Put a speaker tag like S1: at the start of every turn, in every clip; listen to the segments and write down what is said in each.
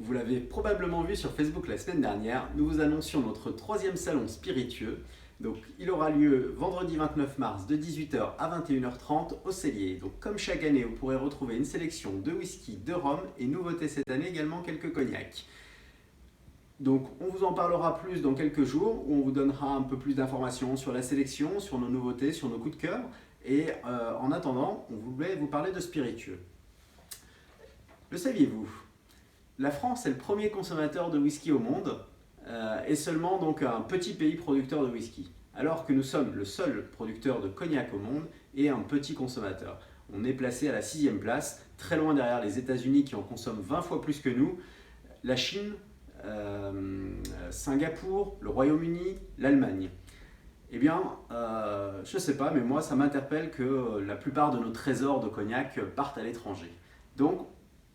S1: Vous l'avez probablement vu sur Facebook la semaine dernière, nous vous annoncions notre troisième salon spiritueux. Donc, il aura lieu vendredi 29 mars de 18h à 21h30 au Cellier. Donc, comme chaque année, vous pourrez retrouver une sélection de whisky, de rhum et nouveauté cette année également quelques cognacs. Donc, on vous en parlera plus dans quelques jours où on vous donnera un peu plus d'informations sur la sélection, sur nos nouveautés, sur nos coups de cœur. Et en attendant, on voulait vous parler de spiritueux. Le saviez-vous? La France est le premier consommateur de whisky au monde et seulement donc un petit pays producteur de whisky, alors que nous sommes le seul producteur de cognac au monde et un petit consommateur. On est placé à la 6e place, très loin derrière les États-Unis qui en consomment 20 fois plus que nous, la Chine, Singapour, le Royaume-Uni, l'Allemagne. Eh bien, je ne sais pas, mais moi ça m'interpelle que la plupart de nos trésors de cognac partent à l'étranger. Donc,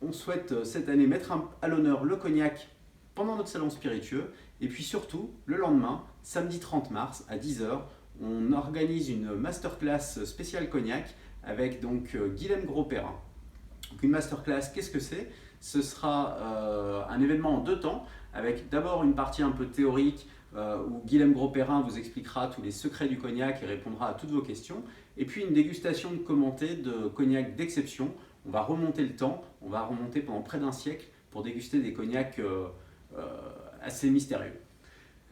S1: on souhaite cette année mettre à l'honneur le cognac pendant notre salon spiritueux. Et puis surtout, le lendemain, samedi 30 mars à 10h, on organise une masterclass spéciale cognac avec donc Guilhem Gros-Perrin. Donc une masterclass, qu'est-ce que c'est? Ce sera un événement en 2 temps, avec d'abord une partie un peu théorique où Guilhem Gros-Perrin vous expliquera tous les secrets du cognac et répondra à toutes vos questions. Et puis une dégustation commentée de cognac d'exception. On va remonter le temps, on va remonter pendant près d'un siècle pour déguster des cognacs assez mystérieux.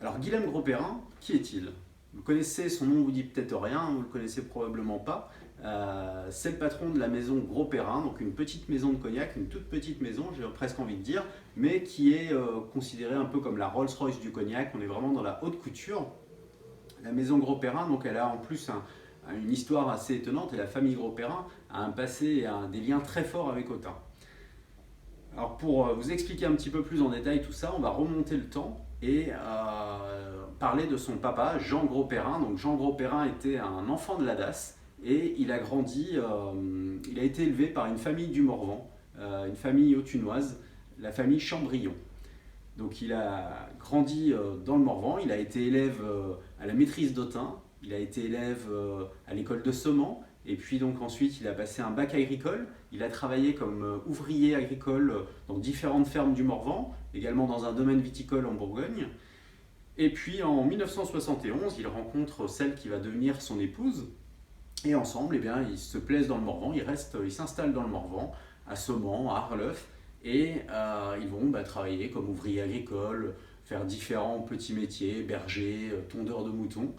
S1: Alors Guilhem Gros-Perrin, qui est-il? Vous connaissez, son nom vous dit peut-être rien, vous ne le connaissez probablement pas. C'est le patron de la maison Gros-Perrin, donc une petite maison de cognac, une toute petite maison, j'ai presque envie de dire, mais qui est considérée un peu comme la Rolls-Royce du cognac. On est vraiment dans la haute couture. La maison Gros-Perrin, donc elle a en plus une histoire assez étonnante, et la famille Gros-Perrin a un passé et des liens très forts avec Autun. Alors pour vous expliquer un petit peu plus en détail tout ça, on va remonter le temps et parler de son papa, Jean Gros-Perrin. Donc Jean Gros-Perrin était un enfant de l'Adasse et il a grandi, il a été élevé par une famille du Morvan, une famille autunoise, la famille Chambrillon. Donc il a grandi dans le Morvan, il a été élève à la maîtrise d'Autun, il a été élève à l'école de Seman, et puis donc ensuite il a passé un bac agricole, il a travaillé comme ouvrier agricole dans différentes fermes du Morvan, également dans un domaine viticole en Bourgogne. Et puis en 1971, il rencontre celle qui va devenir son épouse, et ensemble, eh bien, ils se plaisent dans le Morvan, ils s'installent dans le Morvan, à Seman, à Arleuf, et ils vont travailler comme ouvriers agricoles, faire différents petits métiers, berger, tondeur de moutons.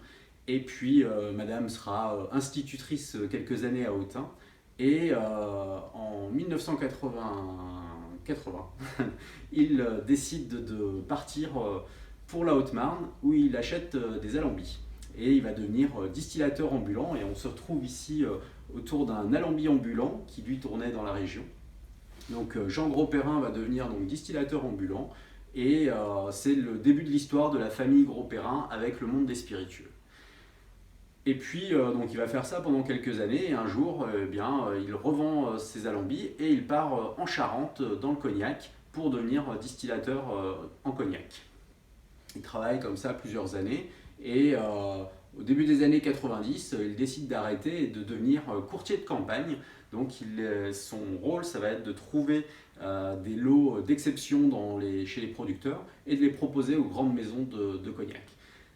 S1: Et puis madame sera institutrice quelques années à Autun. Et en 1980, il décide de partir pour la Haute-Marne où il achète des alambics. Et il va devenir distillateur ambulant. Et on se retrouve ici autour d'un alambic ambulant qui lui tournait dans la région. Donc Jean Gros-Perrin va devenir donc distillateur ambulant et c'est le début de l'histoire de la famille Gros-Perrin avec le monde des spiritueux. Et puis donc il va faire ça pendant quelques années et un jour il revend ses alambics et il part en Charente dans le cognac pour devenir distillateur en cognac. Il travaille comme ça plusieurs années et au début des années 90, il décide d'arrêter et de devenir courtier de campagne. Donc son rôle, ça va être de trouver des lots d'exception chez les producteurs et de les proposer aux grandes maisons de cognac.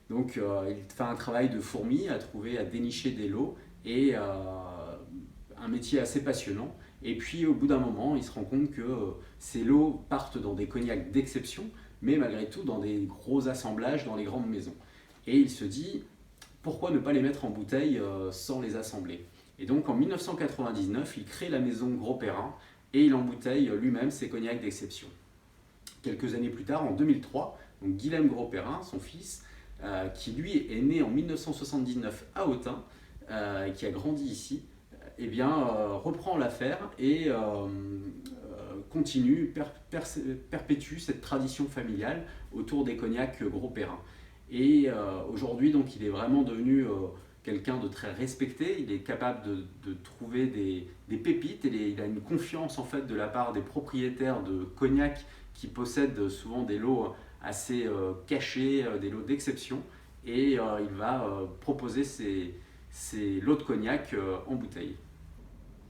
S1: Donc il fait un travail de fourmi à dénicher des lots et un métier assez passionnant. Et puis au bout d'un moment, il se rend compte que ces lots partent dans des cognacs d'exception, mais malgré tout dans des gros assemblages dans les grandes maisons. Et il se dit, pourquoi ne pas les mettre en bouteille sans les assembler? Et donc en 1999, il crée la maison Gros-Perrin et il embouteille lui-même ses cognacs d'exception. Quelques années plus tard, en 2003, donc Guilhem Gros-Perrin, son fils, qui lui est né en 1979 à Autun, qui a grandi ici, reprend l'affaire et perpétue cette tradition familiale autour des cognacs Gros-Perrin. Et aujourd'hui, donc, il est vraiment devenu quelqu'un de très respecté. Il est capable de trouver des pépites et il a une confiance en fait de la part des propriétaires de cognac qui possèdent souvent des lots assez cachés, des lots d'exception. Et il va proposer ces lots de cognac en bouteille.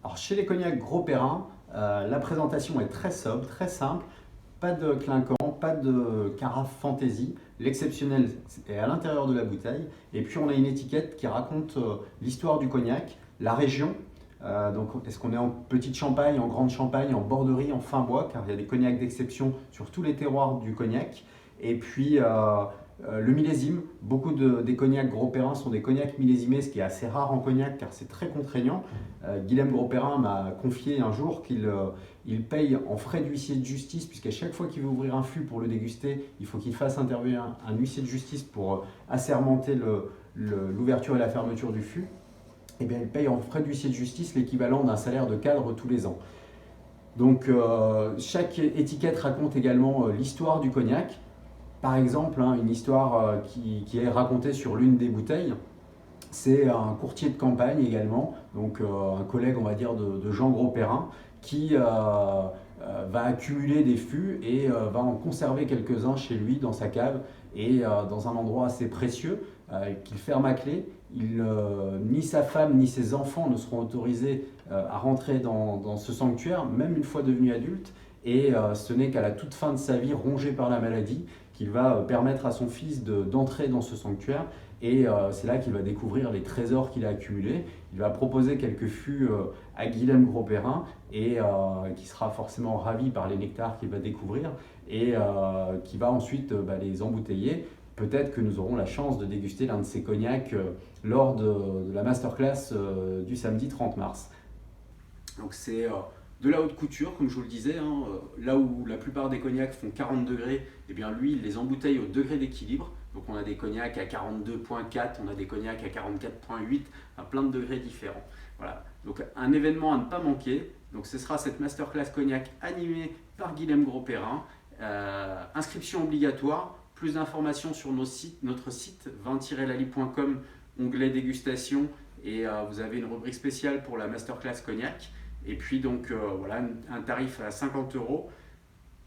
S1: Alors chez les cognacs Gros-Perrin, la présentation est très sobre, très simple. Pas de clinquant, pas de carafe fantaisie. L'exceptionnel est à l'intérieur de la bouteille. Et puis on a une étiquette qui raconte l'histoire du cognac, la région. Donc est-ce qu'on est en petite Champagne, en grande Champagne, en Borderie, en fin bois, car il y a des cognacs d'exception sur tous les terroirs du cognac. Et puis le millésime, beaucoup des cognacs Gros-Perrin sont des cognacs millésimés, ce qui est assez rare en cognac car c'est très contraignant. Guilhem Gros-Perrin m'a confié un jour qu'il paye en frais d'huissier de justice, puisqu'à chaque fois qu'il veut ouvrir un fût pour le déguster, il faut qu'il fasse intervenir un huissier de justice pour assermenter l'ouverture et la fermeture du fût. Et bien, il paye en frais d'huissier de justice l'équivalent d'un salaire de cadre tous les ans. Donc chaque étiquette raconte également l'histoire du cognac. Par exemple, une histoire qui est racontée sur l'une des bouteilles, c'est un courtier de campagne également, donc un collègue on va dire de Jean Gros-Perrin, qui va accumuler des fûts et va en conserver quelques-uns chez lui dans sa cave et dans un endroit assez précieux qu'il ferme à clé. Ni sa femme ni ses enfants ne seront autorisés à rentrer dans ce sanctuaire, même une fois devenu adulte, et ce n'est qu'à la toute fin de sa vie, rongé par la maladie, qu'il va permettre à son fils d'entrer dans ce sanctuaire. Et c'est là qu'il va découvrir les trésors qu'il a accumulés. Il va proposer quelques fûts à Guilhem Gros-Perrin et qui sera forcément ravi par les nectars qu'il va découvrir et qui va ensuite les embouteiller. Peut-être que nous aurons la chance de déguster l'un de ces cognacs lors de la masterclass du samedi 30 mars. Donc c'est de la haute couture, comme je vous le disais, là où la plupart des cognacs font 40 degrés, eh bien lui, il les embouteille au degré d'équilibre. Donc on a des cognacs à 42,4, on a des cognacs à 44,8, à plein de degrés différents. Voilà. Donc un événement à ne pas manquer. Donc ce sera cette masterclass cognac animée par Guilhem Gros-Perrin. Inscription obligatoire. Plus d'informations sur notre site vin-lali.com, onglet dégustation, et vous avez une rubrique spéciale pour la masterclass cognac. Et puis donc voilà, un tarif à 50 €.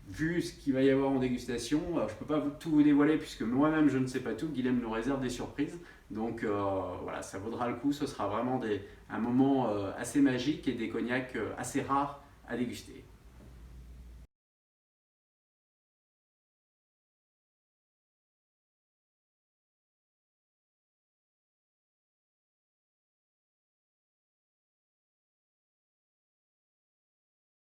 S1: Vu ce qu'il va y avoir en dégustation, je ne peux pas tout vous dévoiler puisque moi-même je ne sais pas tout. Guilhem nous réserve des surprises. Donc voilà, ça vaudra le coup. Ce sera vraiment un moment assez magique et des cognacs assez rares à déguster.